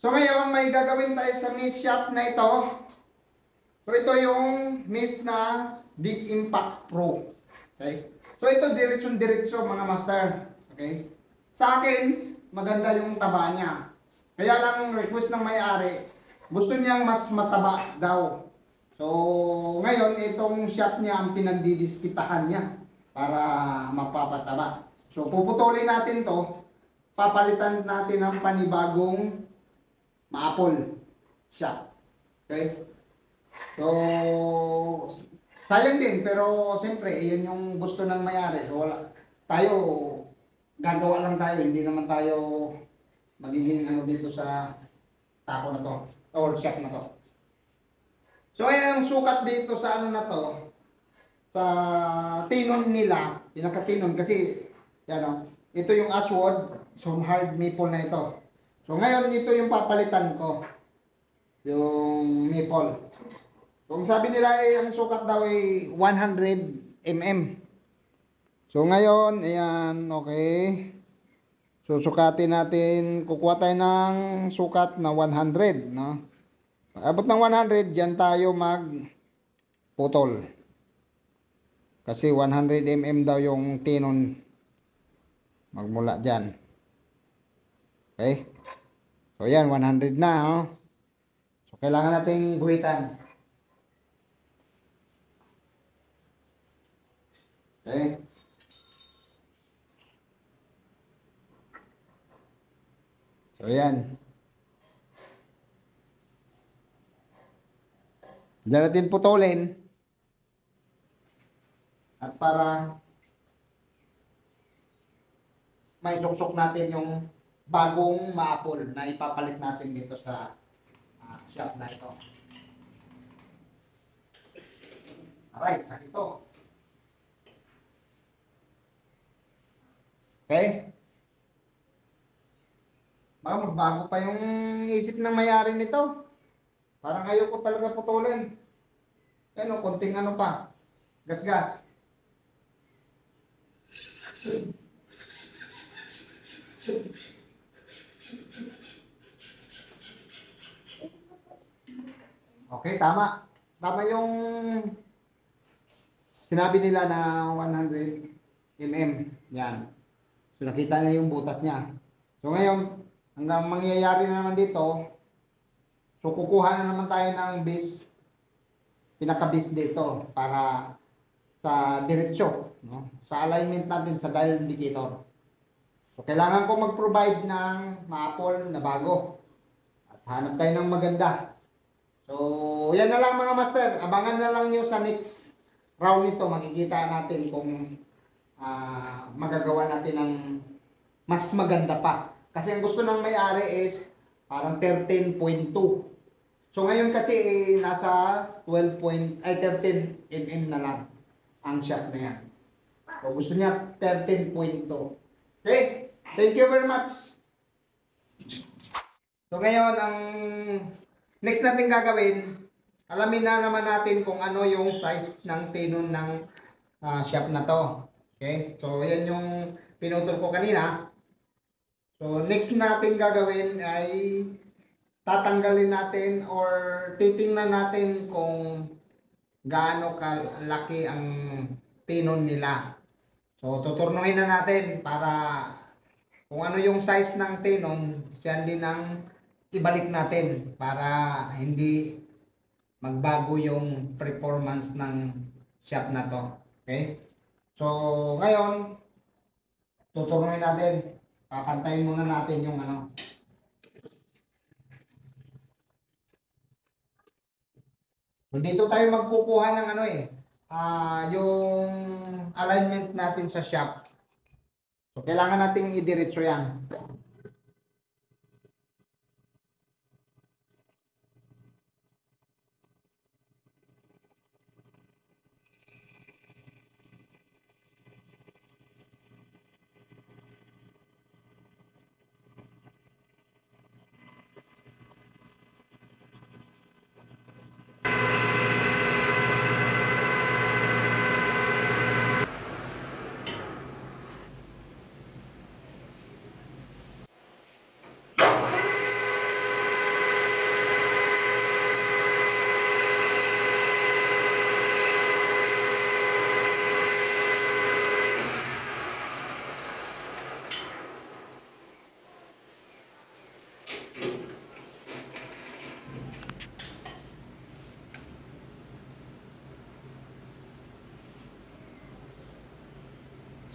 So ngayon, may gagawin tayo sa mist shop na ito. So ito yung mist na Deep Impact Pro. Okay? So ito diretso mga master. Okay? Sa akin, maganda yung taba niya. Kaya lang request ng may-ari, gusto niyang mas mataba daw. So ngayon, itong shop niya ang pinagdidiskitahan niya para mapapataba. So puputulin natin to, papalitan natin ng panibagong maapol shop. Okay? So sayang din, pero siyempre, iyan yung gusto ng may-ari. So wala, tayo, gagawa lang tayo, hindi naman tayo magiging ano dito sa tako na to, or shop na to. So ayan ang sukat dito sa ano na to, sa tinon nila, pinaka-tinon kasi, yan o, ito yung Ashwood, so hard maple na ito. So ngayon, ito yung papalitan ko, yung maple. So, kung sabi nila ay ang sukat daw ay 100 mm. So ngayon, ayan, okay. Susukatin natin, kukuha tayo ng sukat na 100, no? Abot ng 100, diyan tayo magputol. Kasi 100 mm daw yung tinon magmula diyan. Okay? So yan, 100 na, oh. So kailangan nating guhitan. Okay? So yan. Diyan natin putulin. At para may suksok natin yung bagong maapol na ipapalit natin dito sa shop na ito. Alright, sakit ito. Okay? Baka magbago pa yung isip ng may-ari nito. Parang ayaw ko talaga putulin. Yan o, konting ano pa. Gas-gas. Okay, tama. Tama yung sinabi nila na 100 mm. Yan. So nakita na yung butas niya. So ngayon, hanggang mangyayari na naman dito, so kukuha na naman tayo ng base, pinaka-base dito para sa diretsyo, no? Sa alignment natin sa dial indicator. So kailangan ko mag-provide ng maapol na bago. At hanap tayo ng maganda. So yan na lang mga master. Abangan na lang nyo sa next round nito. Makikita natin kung magagawa natin ng mas maganda pa. Kasi ang gusto ng may-ari is parang 13.2. So ngayon kasi nasa 13 mm na lang ang shot na yan. So gusto niya 13.2. Okay? Thank you very much. So ngayon, ang next natin gagawin, alamin na naman natin kung ano yung size ng tinon ng shop na to. Okay? So yan yung pinutol ko kanina. So next natin gagawin ay tatanggalin natin or titingnan natin kung gaano kalaki ang tinon nila. So tuturnuhin na natin para kung ano yung size ng tinon, siyan din ang ibalik natin para hindi magbago yung performance ng shop na to. Okay? So ngayon, tuturnuhin natin. Papantayin muna natin yung ano. So, dito tayo magkukuha ng ano yung alignment natin sa shop. So kailangan nating idiretso yan.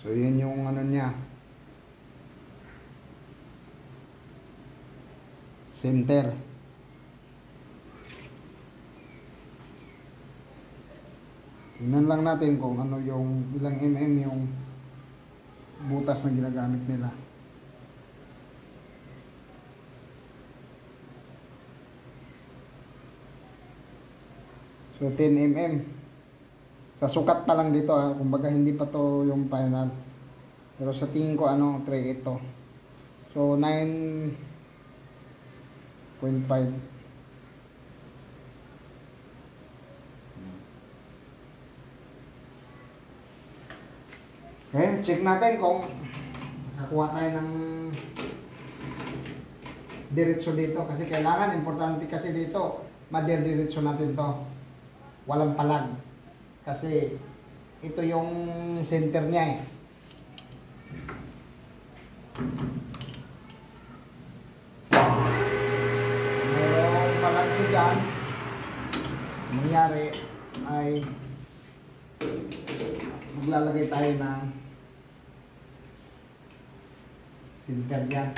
So, yun yung ano niya. Center. Tingnan lang natin kung ano yung ilang yung butas na ginagamit nila. So 10 sa sukat pa lang dito kumbaga hindi pa to yung final, pero sa tingin ko ano 3 ito, so 9.5. Check natin kung nakakuha tayo ng diretso dito, kasi kailangan, importante kasi dito madiretso natin to, walang palag, kasi ito yung center niya Mayroong palag siya dyan. Mangyari ay maglalagay tayo ng center dyan.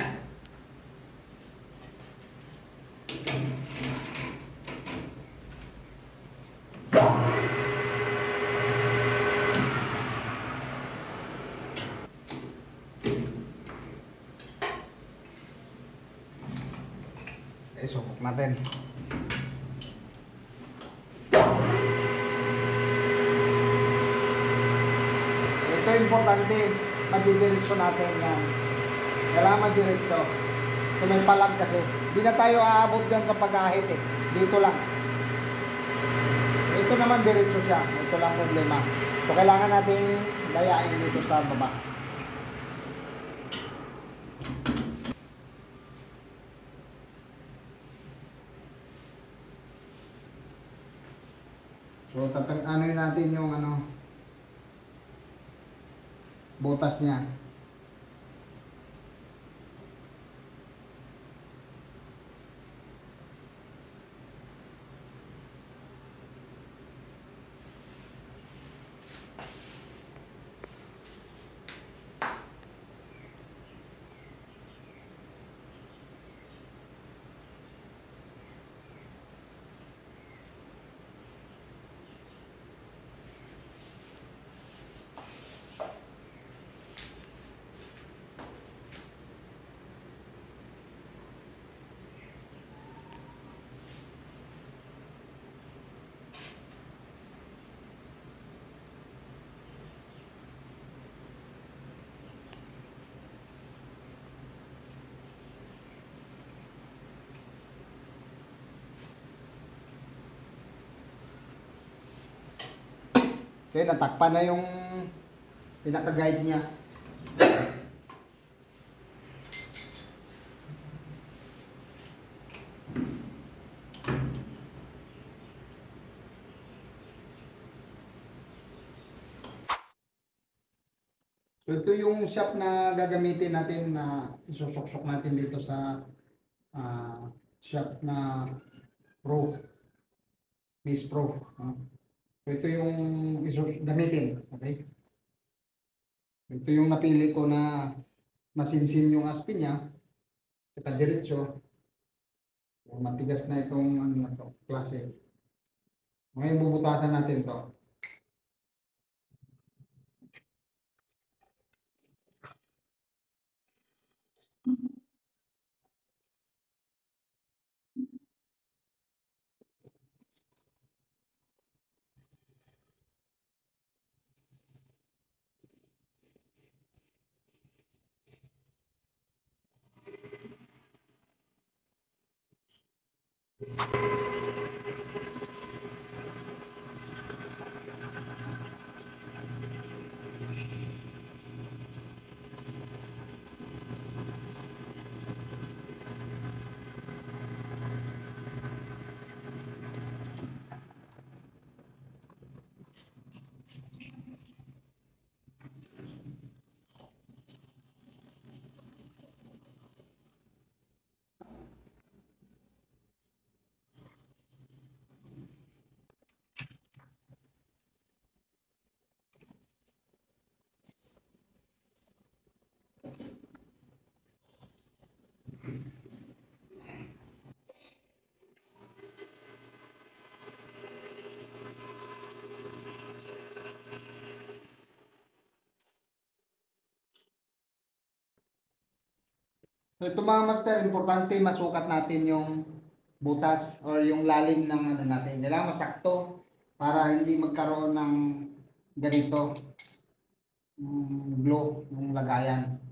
Subok natin. Ito importante, madidiretso natin yan. Kailangan madiretso. So may palag kasi. Hindi na tayo aabot dyan sa pag-ahit Dito lang. Ito naman diretso siya. Ito lang problema. So kailangan nating dayain dito sa baba. So ano natin yung butas niya. Okay, natakpan na yung pinaka-guide niya. So ito yung shop na gagamitin natin, na isusuksok natin dito sa shop na Pro, Miss Pro. So ito yung gamitin, okay? Ito yung napili ko na masinsin yung aspin niya, saka diretso. Matigas na itong klase. Ngayon bubutasan natin to. So ito mga master, importante masukat natin yung butas or yung lalim ng ano natin. Kailangan masakto para hindi magkaroon ng ganito glow yung lagayan.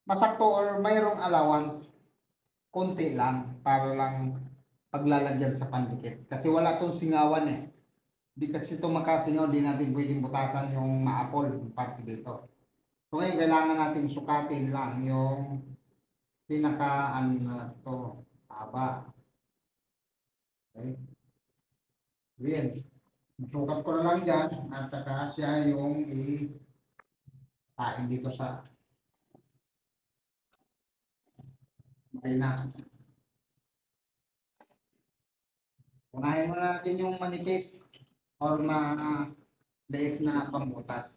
Masakto or mayroong allowance, konti lang para lang paglalagyan sa pandikit. Kasi wala tong singawan eh. Di kasi ito makasingaw, di natin pwedeng butasan yung maapol, yung parte dito. So ngayon, kailangan natin sukatin lang yung pinaka ano na to, haba. Okay? Yan. Sukat ko na lang dyan at saka siya yung itain dito sa makina. Unahin muna natin yung manipis or maliit na pambutas.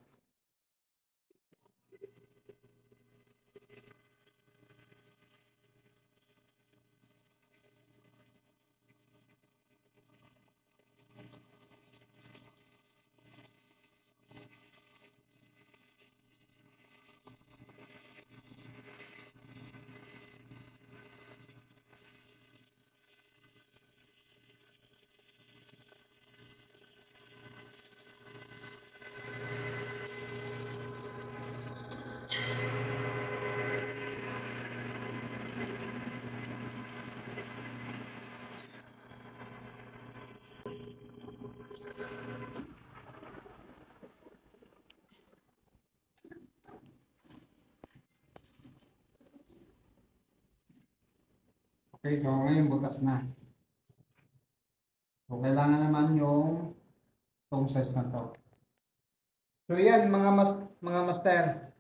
Okay, so ngayon butas na. So kailangan naman yung tong size na to. So yan mga master.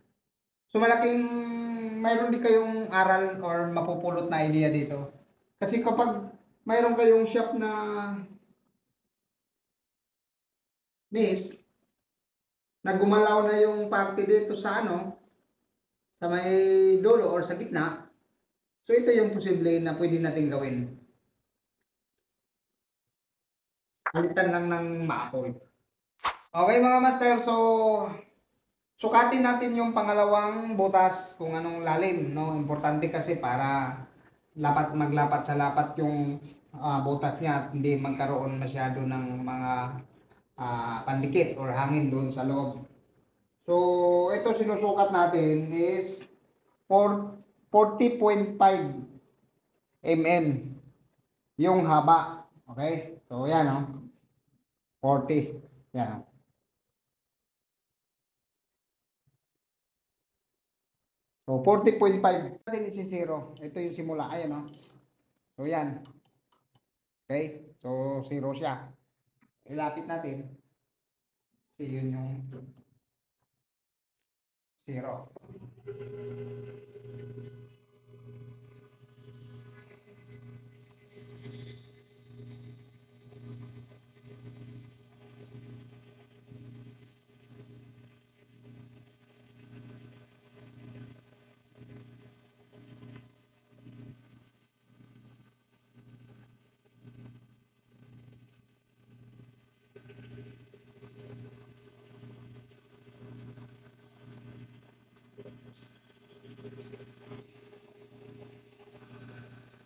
So malaking mayroon din kayong aral or mapupulot na idea dito. Kasi kapag mayroon kayong shop na miss, na gumalaw na yung parte dito sa ano, sa may dulo or sa gitna, so ito yung posible na pwede natin gawin. Palitan lang ng maapoy. Okay mga master, so sukatin natin yung pangalawang butas kung anong lalim, no? Importante kasi para maglapat sa lapat yung butas niya at hindi magkaroon masyado ng mga pandikit or hangin doon sa loob. So, ito sinusukat natin is 40.5 mm yung haba. Okay? So, yan, no? 40. Yan. So, 40.5. Natin isi-zero. Ito yung simula. Ayan, no? So, yan. Okay? So, zero siya. Ilapit natin. Kasi yun yung zero.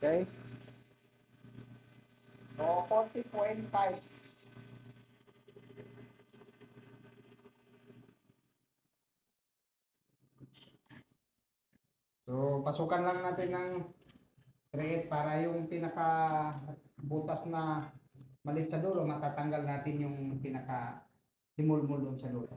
Okay? So, 40.5. So, pasukan lang natin ng 3 para yung pinaka butas na malit sa dulo, matatanggal natin yung pinaka himulmul doon sa dulo.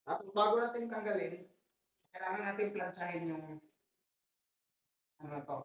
Tapos bago natin tanggalin, kailangan natin planchahin yung ano to,